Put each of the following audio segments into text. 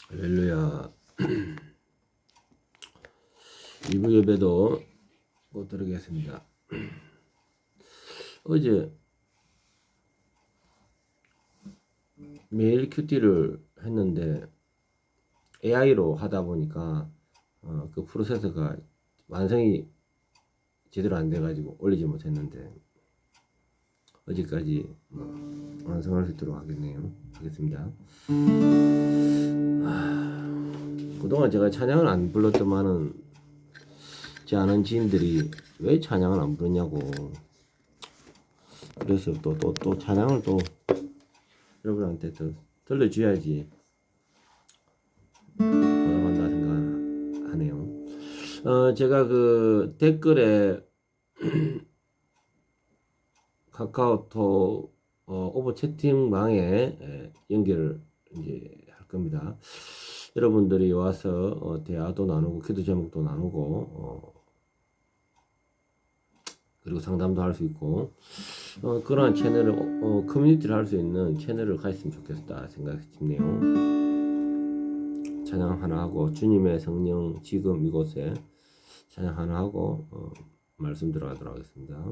할렐루야. 2부 예배도 못 드리겠습니다. 어제 메일 큐티를 했는데 AI로 하다 보니까 그 프로세서가 완성이 제대로 안 돼가지고 올리지 못했는데 어제까지 완성할 수 있도록 하겠습니다. 그동안 제가 찬양을 안 불렀더만은 제 아는 지인들이 왜 찬양을 안 부르냐고. 그래서 또 찬양을 또 여러분한테 또 들려줘야지 돌아간다 생각하네요. 제가 그 댓글에 카카오톡 오버 채팅방에 연결을 이제 할 겁니다. 여러분들이 와서 대화도 나누고 기도 제목도 나누고 그리고 상담도 할 수 있고 그러한 채널을 커뮤니티를 할 수 있는 채널을 가졌으면 좋겠다 생각이 드네요. 찬양 하나 하고 주님의 성령 지금 이곳에 찬양 하나 하고 말씀 들어가도록 하겠습니다.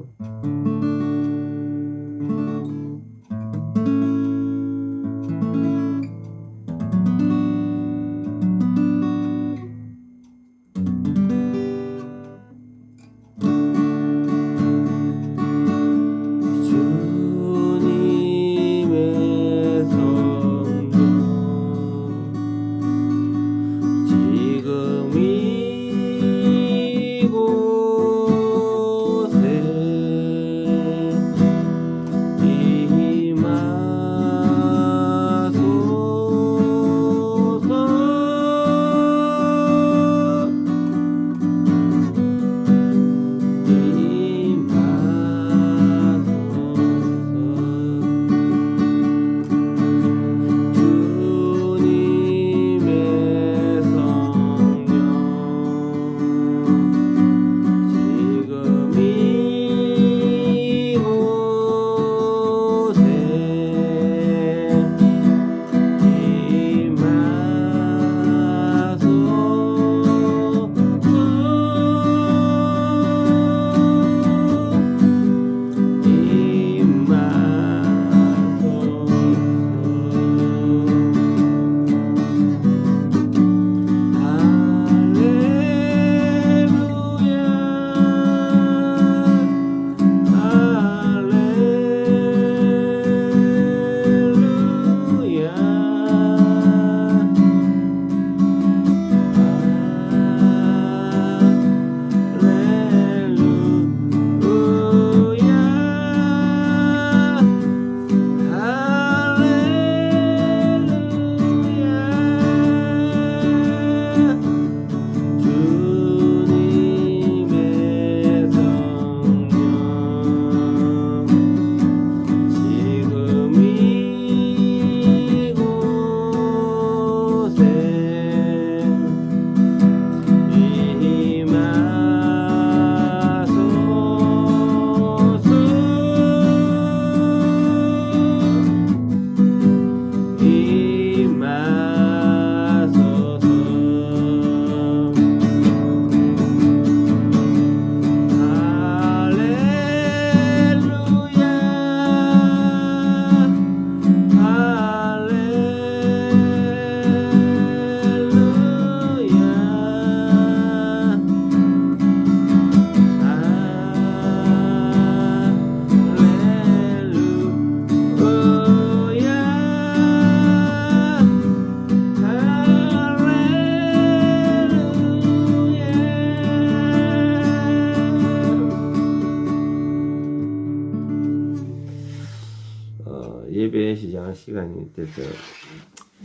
예배 시작할 시간이 돼서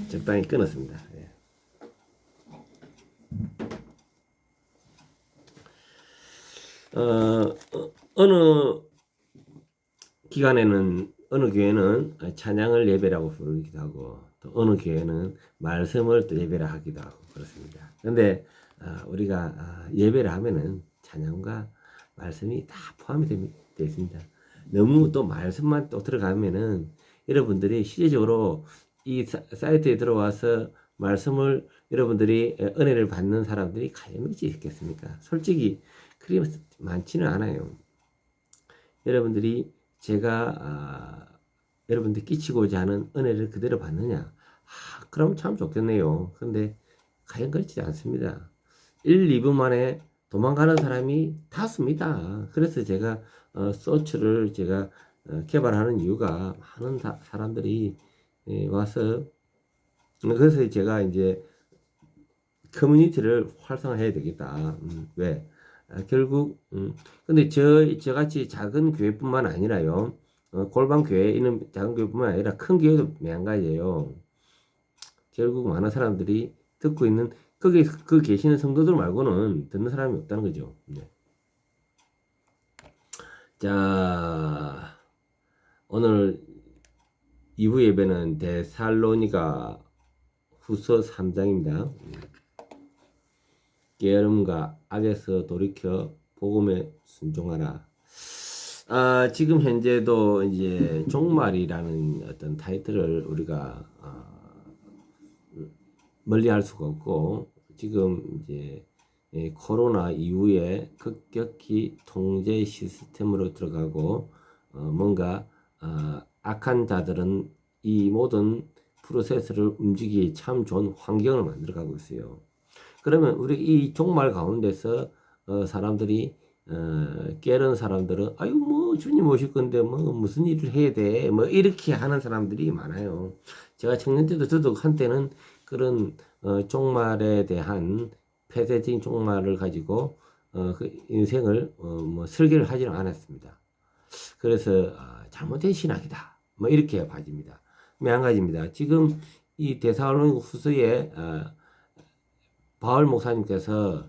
적당히 끊었습니다. 예. 어느 기간에는 어느 교회는 찬양을 예배라고 부르기도 하고 또 어느 교회는 말씀을 또 예배라 하기도 하고 그렇습니다. 그런데 우리가 예배를 하면은 찬양과 말씀이 다 포함이 되어 있습니다. 너무 또 말씀만 또 들어가면은 여러분들이 실제적으로 이 사이트에 들어와서 말씀을 여러분들이 은혜를 받는 사람들이 과연 어찌 있겠습니까? 솔직히 그리 많지는 않아요. 여러분들이 제가 여러분들 끼치고자 하는 은혜를 그대로 받느냐? 그럼 참 좋겠네요. 근데 과연 그렇지 않습니다. 1, 2분 만에 도망가는 사람이 다수입니다. 그래서 제가 소츠를 제가 개발하는 이유가 많은 사람들이 와서 그래서 제가 이제 커뮤니티를 활성화해야 되겠다. 왜? 결국 근데 저같이 작은 교회뿐만 아니라요. 골방 교회에 있는 작은 교회뿐만 아니라 큰 교회도 매한가지예요. 결국 많은 사람들이 듣고 있는 거기 그 계시는 성도들 말고는 듣는 사람이 없다는 거죠. 네. 자, 오늘 2부 예배는 데살로니가 후서 3장입니다. 게으름과 악에서 돌이켜 복음에 순종하라. 지금 현재도 이제 종말이라는 어떤 타이틀을 우리가 멀리할 수가 없고, 지금 이제 코로나 이후에 급격히 통제 시스템으로 들어가고 뭔가 악한 자들은 이 모든 프로세스를 움직이기 참 좋은 환경을 만들어가고 있어요. 그러면 우리 이 종말 가운데서 사람들이 깨는 사람들은 아유 뭐 주님 오실 건데 뭐 무슨 일을 해야 돼 뭐 이렇게 하는 사람들이 많아요. 제가 청년 때도 저도 한때는 그런 종말에 대한 폐쇄적인 종말을 가지고 그 인생을 뭐 설계를 하지는 않았습니다. 그래서 잘못된 신학이다 뭐 이렇게 봐집니다. 한 가지입니다. 지금 이 데살로니가 후서에 바울 목사님께서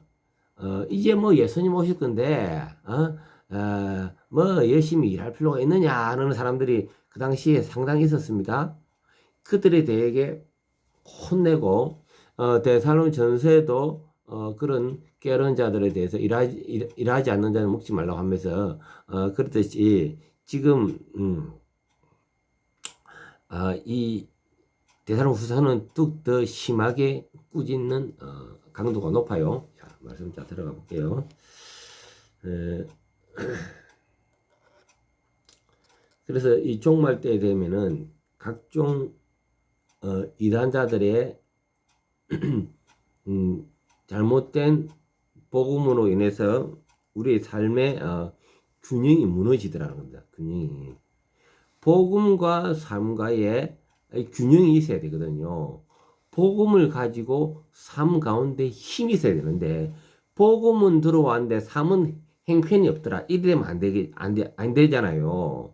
이제 뭐 예수님 오실 건데 뭐 열심히 일할 필요가 있느냐 하는 사람들이 그 당시에 상당히 있었습니다. 그들에 대해 혼내고 데살로니 전서에도 그런 게으른 자들에 대해서 일하지 않는 자는 먹지 말라고 하면서 그렇듯이 지금 이 데살로니 후서는 뚝 더 심하게 꾸짖는 강도가 높아요. 자, 말씀 자 들어가 볼게요. 그래서 이 종말 때 되면은 각종 이단자들의 잘못된 복음으로 인해서 우리의 삶의 균형이 무너지더라는 겁니다. 균형이. 복음과 삶과의 균형이 있어야 되거든요. 복음을 가지고 삶 가운데 힘이 있어야 되는데 복음은 들어왔는데 삶은 행편이 없더라. 이러면 안 되잖아요.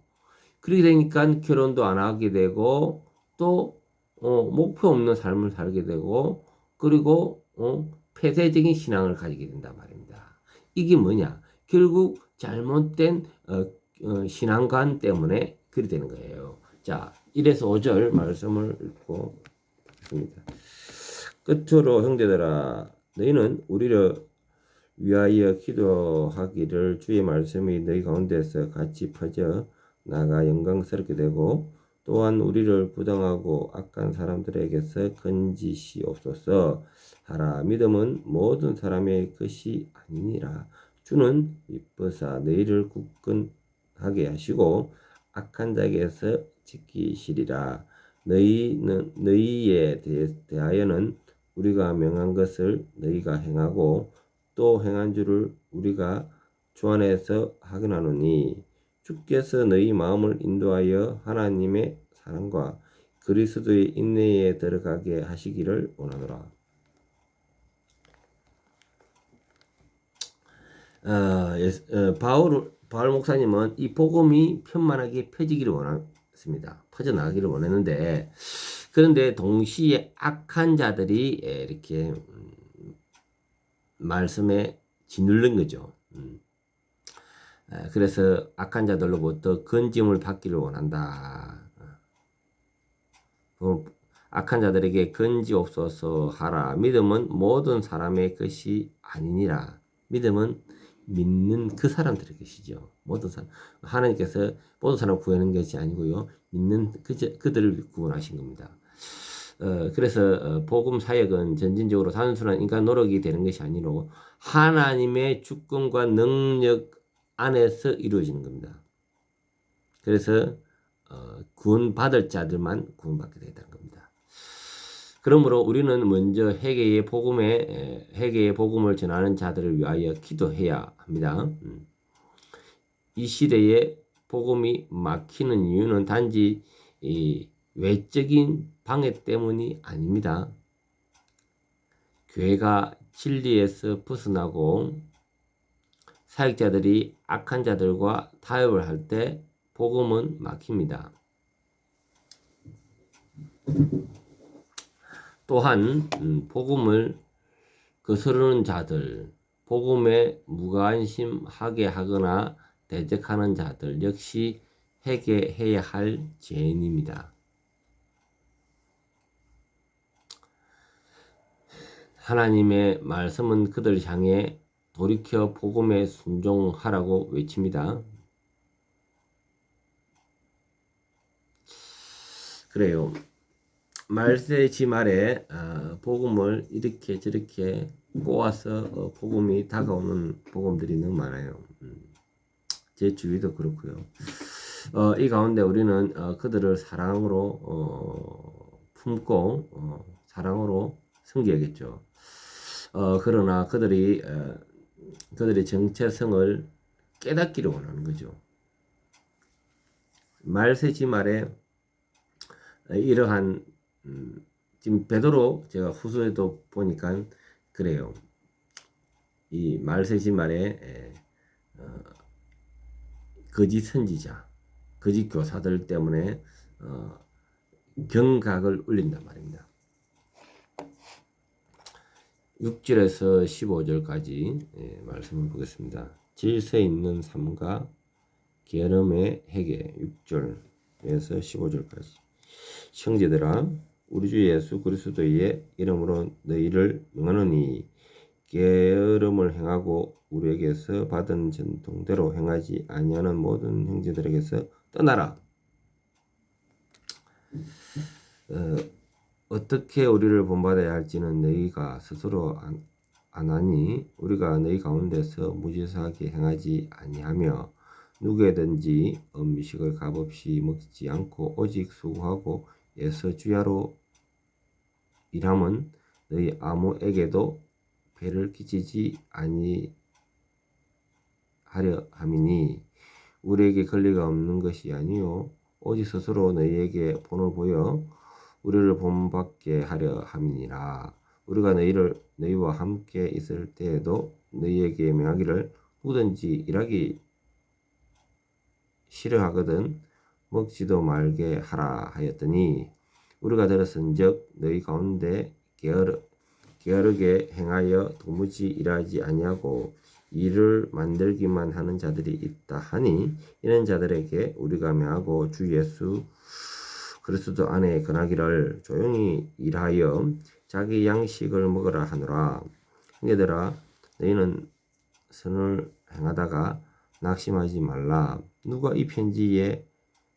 그렇게 되니까 결혼도 안 하게 되고 또 목표 없는 삶을 살게 되고 그리고 폐쇄적인 신앙을 가지게 된단 말입니다. 이게 뭐냐? 결국 잘못된 신앙관 때문에 그리 되는 거예요. 자, 1에서 5절 말씀을 읽고 있습니다. 끝으로 형제들아 너희는 우리를 위하여 기도하기를 주의 말씀이 너희 가운데서 같이 퍼져 나가 영광스럽게 되고 또한 우리를 부당하고 악한 사람들에게서 건지시옵소서 하라. 믿음은 모든 사람의 것이 아니니라. 주는 이뻐사 너희를 굳건하게 하시고 악한 자에게서 지키시리라. 너희에 대하여는 우리가 명한 것을 너희가 행하고 또 행한 줄을 우리가 주 안에서 확인하노니 주께서 너희 마음을 인도하여 하나님의 사랑과 그리스도의 인내에 들어가게 하시기를 원하노라. 바울 목사님은 이 복음이 편만하게 펴지기를 원했습니다. 퍼져나가기를 원했는데 그런데 동시에 악한 자들이 이렇게 말씀에 짓눌른 거죠. 그래서 악한 자들로부터 건짐을 받기를 원한다. 악한 자들에게 건지옵소서 하라. 믿음은 모든 사람의 것이 아니니라. 믿음은 믿는 그 사람들의 것이죠. 모든 사람 하나님께서 모든 사람을 구하는 것이 아니고요. 믿는 그들을 구원하신 겁니다. 그래서 복음 사역은 전진적으로 단순한 인간 노력이 되는 것이 아니로 하나님의 주권과 능력 안에서 이루어지는 겁니다. 그래서 구원받을 자들만 구원받게 되는 겁니다. 그러므로 우리는 먼저 회개의 복음을 전하는 자들을 위하여 기도해야 합니다. 이 시대에 복음이 막히는 이유는 단지 이 외적인 방해 때문이 아닙니다. 교회가 진리에서 벗어나고 사역자들이 악한 자들과 타협을 할 때 복음은 막힙니다. 또한 복음을 거스르는 자들, 복음에 무관심하게 하거나 대적하는 자들 역시 회개해야 할 죄인입니다. 하나님의 말씀은 그들 향해 돌이켜 복음에 순종하라고 외칩니다. 그래요. 말세지 말에 복음을 이렇게 저렇게 꼬아서 복음이 다가오는 복음들이 너무 많아요. 제 주위도 그렇고요. 이 가운데 우리는 그들을 사랑으로 품고 사랑으로 섬겨야겠죠. 그러나 그들의 정체성을 깨닫기를 원하는 거죠. 말세지 말에 이러한 지금 베드로 제가 후서에도 보니까 그래요. 이 말세지 말에 거짓 선지자, 거짓 교사들 때문에 경각을 울린단 말입니다. 6절에서 15절까지 말씀을 보겠습니다. 질서 있는 삶과 게으름의 회개 6절에서 15절까지. 형제들아, 우리 주 예수 그리스도의 이름으로 너희를 명하노니 게으름을 행하고 우리에게서 받은 전통대로 행하지 아니하는 모든 형제들에게서 떠나라. 어떻게 우리를 본받아야 할지는 너희가 스스로 아나니 우리가 너희 가운데서 무지사하게 행하지 아니하며 누구에든지 음식을 값없이 먹지 않고 오직 수고하고 애써 주야로 일함은 너희 아무에게도 배를 끼치지 아니하려 함이니 우리에게 권리가 없는 것이 아니요 오직 스스로 너희에게 본을 보여 우리를 본받게 하려 함이니라. 우리가 너희와 함께 있을 때에도 너희에게 명하기를 누구든지 일하기 싫어하거든 먹지도 말게 하라 하였더니 우리가 들었은즉 너희 가운데 게으르게 행하여 도무지 일하지 아니하고 일을 만들기만 하는 자들이 있다 하니 이런 자들에게 우리가 명하고 주 예수 그리스도 안에 거하기를 조용히 일하여 자기 양식을 먹으라 하노라. 형제들아 너희는 선을 행하다가 낙심하지 말라. 누가 이 편지에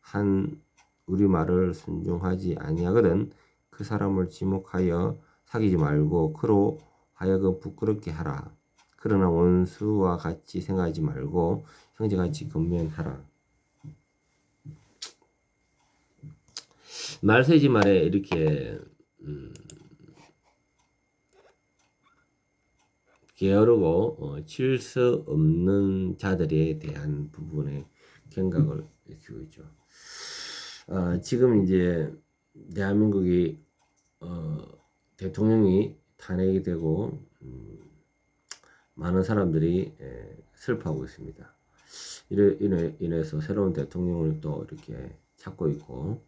한 우리 말을 순종하지 아니하거든 그 사람을 지목하여 사귀지 말고 그로 하여금 부끄럽게 하라. 그러나 원수와 같이 생각하지 말고 형제같이 건면하라. 말세지 말에 이렇게 게으르고 질서 없는 자들에 대한 부분에 경각을 느끼고 있죠. 지금 이제 대한민국이 대통령이 탄핵이 되고 많은 사람들이 슬퍼하고 있습니다. 인해서 새로운 대통령을 또 이렇게 찾고 있고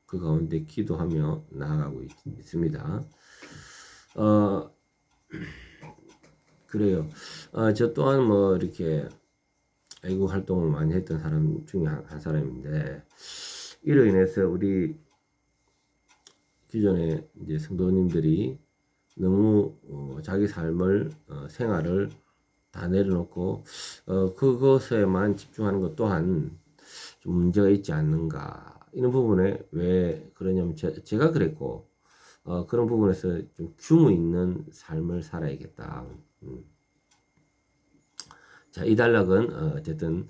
그 가운데 기도하며 나아가고 있습니다. 그래요. 저 또한 뭐 이렇게 애국 활동을 많이 했던 사람 중에 한 사람인데 이로 인해서 우리 기존에 이제 성도님들이 너무 자기 삶을 생활을 다 내려놓고 그것에만 집중하는 것 또한 좀 문제가 있지 않는가 이런 부분에 왜 그러냐면 제가 그랬고 그런 부분에서 좀 규모 있는 삶을 살아야겠다. 자, 이 단락은 어쨌든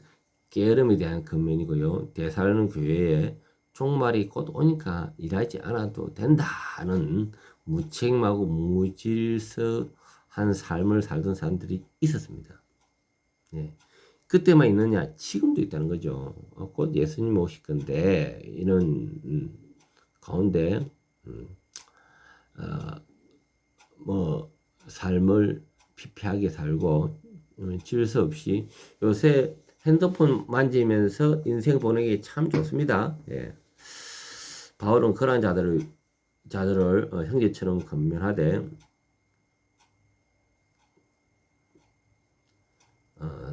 게으름에 대한 근면이고요. 대사로는 교회에 종말이 곧 오니까 일하지 않아도 된다는 무책임하고 무질서한 삶을 살던 사람들이 있었습니다. 네. 그때만 있느냐? 지금도 있다는 거죠. 곧 예수님 오실 건데 이런 가운데 뭐 삶을 피폐하게 살고 질서 없이 요새 핸드폰 만지면서 인생 보내기 참 좋습니다. 예. 바울은 그러한 자들을 형제처럼 건면하되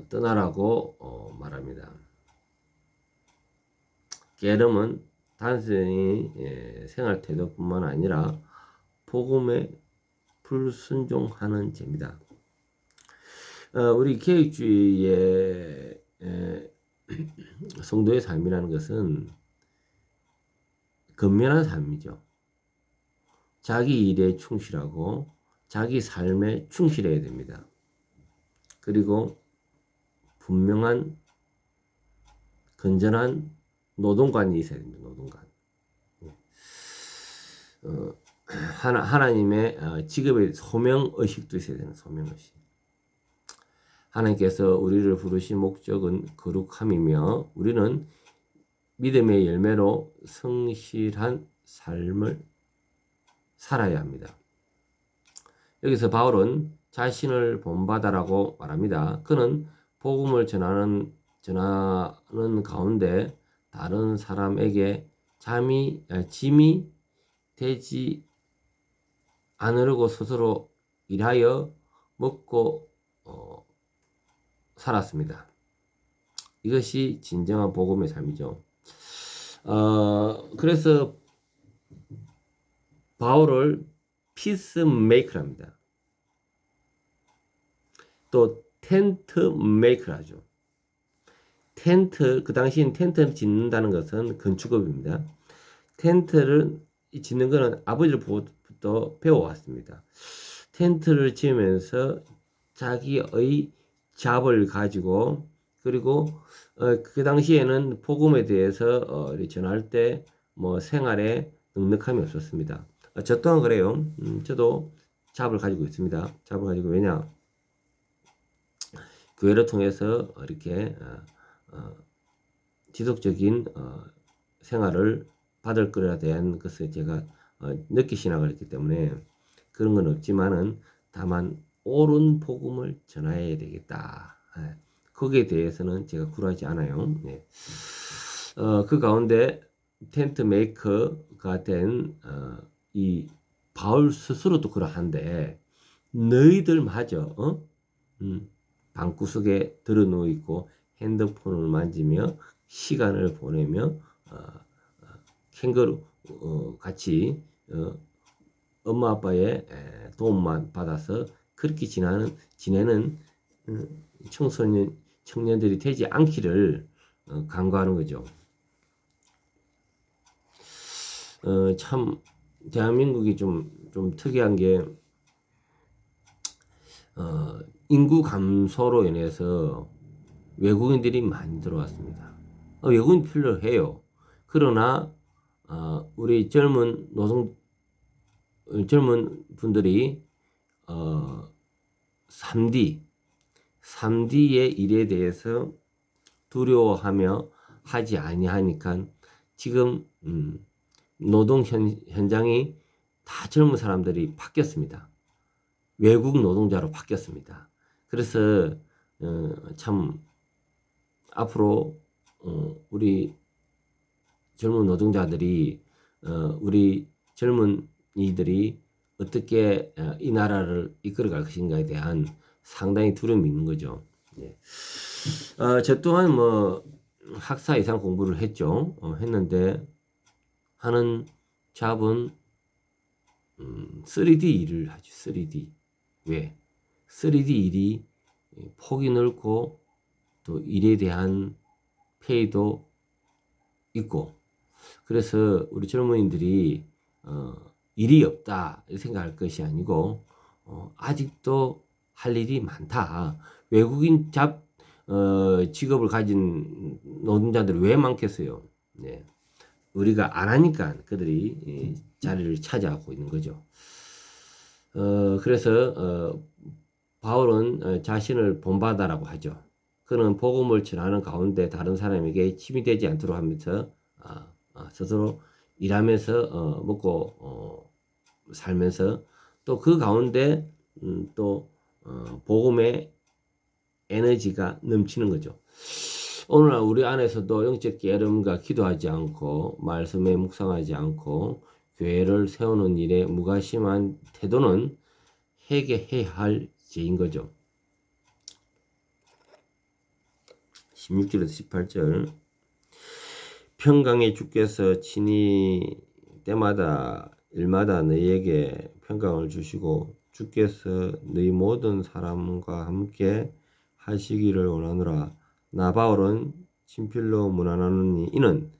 떠나라고 말합니다. 게으름은 단순히 생활 태도뿐만 아니라 복음에 불순종하는 죄입니다. 우리 계획주의의 성도의 삶이라는 것은 근면한 삶이죠. 자기 일에 충실하고 자기 삶에 충실해야 됩니다. 그리고 분명한 건전한 노동관이 있어야 됩니다. 노동관. 하나님의 직업의 소명의식도 있어야 되는 소명의식. 하나님께서 우리를 부르신 목적은 거룩함이며 우리는 믿음의 열매로 성실한 삶을 살아야 합니다. 여기서 바울은 자신을 본받아라고 말합니다. 그는 복음을 전하는 가운데 다른 사람에게 짐이 되지 않으려고 스스로 일하여 먹고 살았습니다. 이것이 진정한 복음의 삶이죠. 그래서 바울을 피스메이커랍니다. 또 텐트 메이커라죠. 그 당시엔 텐트를 짓는다는 것은 건축업입니다. 텐트를 짓는 것은 아버지로부터 배워왔습니다. 텐트를 지으면서 자기의 잡을 가지고 그리고 그 당시에는 복음에 대해서 전할 때 뭐 생활에 넉넉함이 없었습니다. 저 또한 그래요. 저도 잡을 가지고 있습니다. 잡을 가지고 왜냐? 교회를 통해서 이렇게 지속적인 생활을 받을 거에 대한 것을 제가 늦게 신학을 했기 때문에 그런 건 없지만은 다만 옳은 복음을 전해야 되겠다. 거기에 대해서는 제가 굴하지 않아요. 네. 그 가운데 텐트 메이커가 된 이 바울 스스로도 그러한데 너희들마저 방구석에 들어누워 있고 핸드폰을 만지며 시간을 보내며 캥거루 같이 엄마 아빠의 도움만 받아서 그렇게 지내는 청년들이 되지 않기를 간구하는 거죠. 참 대한민국이 좀 특이한 게 인구 감소로 인해서 외국인들이 많이 들어왔습니다. 외국인 필요해요. 그러나 우리 젊은 분들이 3D의 일에 대해서 두려워하며 하지 아니하니까 지금 노동 현장이 다 젊은 사람들이 바뀌었습니다. 외국 노동자로 바뀌었습니다. 그래서 참 앞으로 우리 젊은 노동자들이 우리 젊은이들이 어떻게 이 나라를 이끌어갈 것인가에 대한 상당히 두려움이 있는 거죠. 예. 저 또한 뭐 학사 이상 공부를 했죠. 했는데 하는 잡은 3D 일을 하죠. 3D. 왜? 3D 일이 폭이 넓고 또 일에 대한 페이도 있고 그래서 우리 젊은이들이 일이 없다 이렇게 생각할 것이 아니고 아직도 할 일이 많다. 외국인 직업을 가진 노동자들이 왜 많겠어요? 네. 우리가 안 하니까 그들이 자리를 차지하고 있는 거죠. 그래서 바울은 자신을 본받아라고 하죠. 그는 복음을 전하는 가운데 다른 사람에게 침이 되지 않도록 하면서 스스로 일하면서 먹고 살면서 또 그 가운데 또 복음의 에너지가 넘치는 거죠. 오늘날 우리 안에서도 영적 게으름과 기도하지 않고 말씀에 묵상하지 않고 교회를 세우는 일에 무관심한 태도는 회개해야 할 죄인 거죠. 16절에서 18절 평강의 주께서 친히 때마다 일마다 너희에게 평강을 주시고 주께서 너희 모든 사람과 함께 하시기를 원하노라. 나 바울은 친필로 문안하노니 이는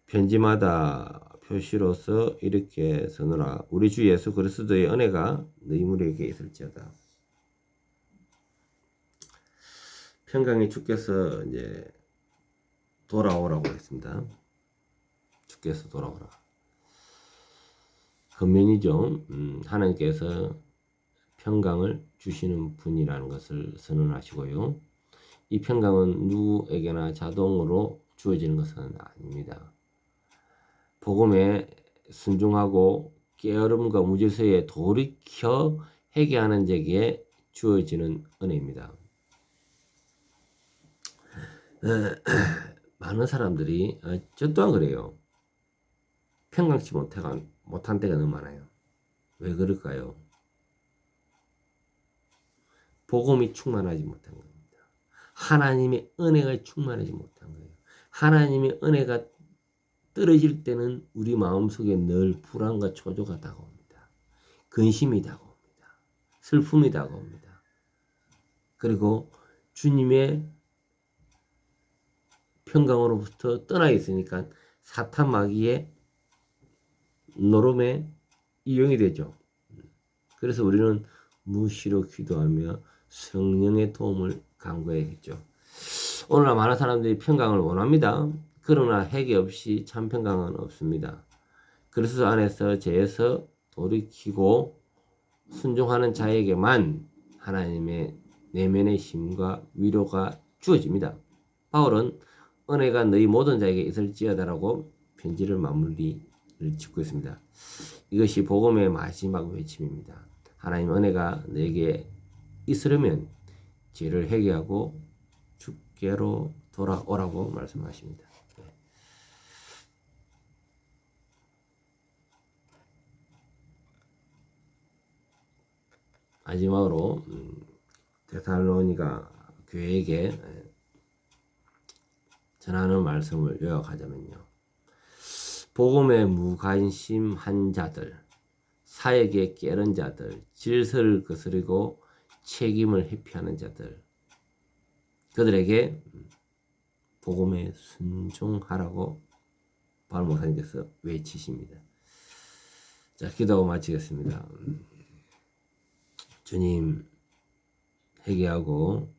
편지마다 표시로서 이렇게 쓰노라. 우리 주 예수 그리스도의 은혜가 너희 무리에게 있을지어다. 평강의 주께서 이제 돌아오라고 했습니다. 주께서 돌아오라. 근면이죠. 하나님께서 평강을 주시는 분이라는 것을 선언하시고요. 이 평강은 누구에게나 자동으로 주어지는 것은 아닙니다. 복음에 순종하고 게으름과 무질서에 돌이켜 회개하는 자에게 주어지는 은혜입니다. 많은 사람들이 저 또한 그래요. 평강치 못한 때가 너무 많아요. 왜 그럴까요? 복음이 충만하지 못한 겁니다. 하나님의 은혜가 충만하지 못한 거예요. 하나님의 은혜가 떨어질 때는 우리 마음속에 늘 불안과 초조가 다가옵니다. 근심이 다가옵니다. 슬픔이 다가옵니다. 그리고 주님의 평강으로부터 떠나 있으니까 사탄 마귀의 노름에 이용이 되죠. 그래서 우리는 무시로 기도하며 성령의 도움을 간구해야겠죠. 오늘날 많은 사람들이 평강을 원합니다. 그러나 회개 없이 참 평강은 없습니다. 그리스도 안에서 죄에서 돌이키고 순종하는 자에게만 하나님의 내면의 힘과 위로가 주어집니다. 바울은 은혜가 너희 모든 자에게 있을지어다라고 편지를 마무리를 짓고 있습니다. 이것이 복음의 마지막 외침입니다. 하나님 은혜가 너에게 있으려면 죄를 회개하고 주께로 돌아오라고 말씀하십니다. 마지막으로 데살로니가 교회에게 전하는 말씀을 요약하자면요. 복음에 무관심한 자들, 사역에 깨른 자들, 질서를 거스르고 책임을 회피하는 자들, 그들에게 복음에 순종하라고 바울 목사님께서 외치십니다. 자, 기도하고 마치겠습니다. 주님, 회개하고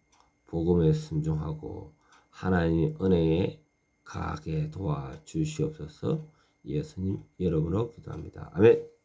복음에 순종하고 하나님의 은혜에 가게 도와주시옵소서. 예수님 이름으로 기도합니다. 아멘.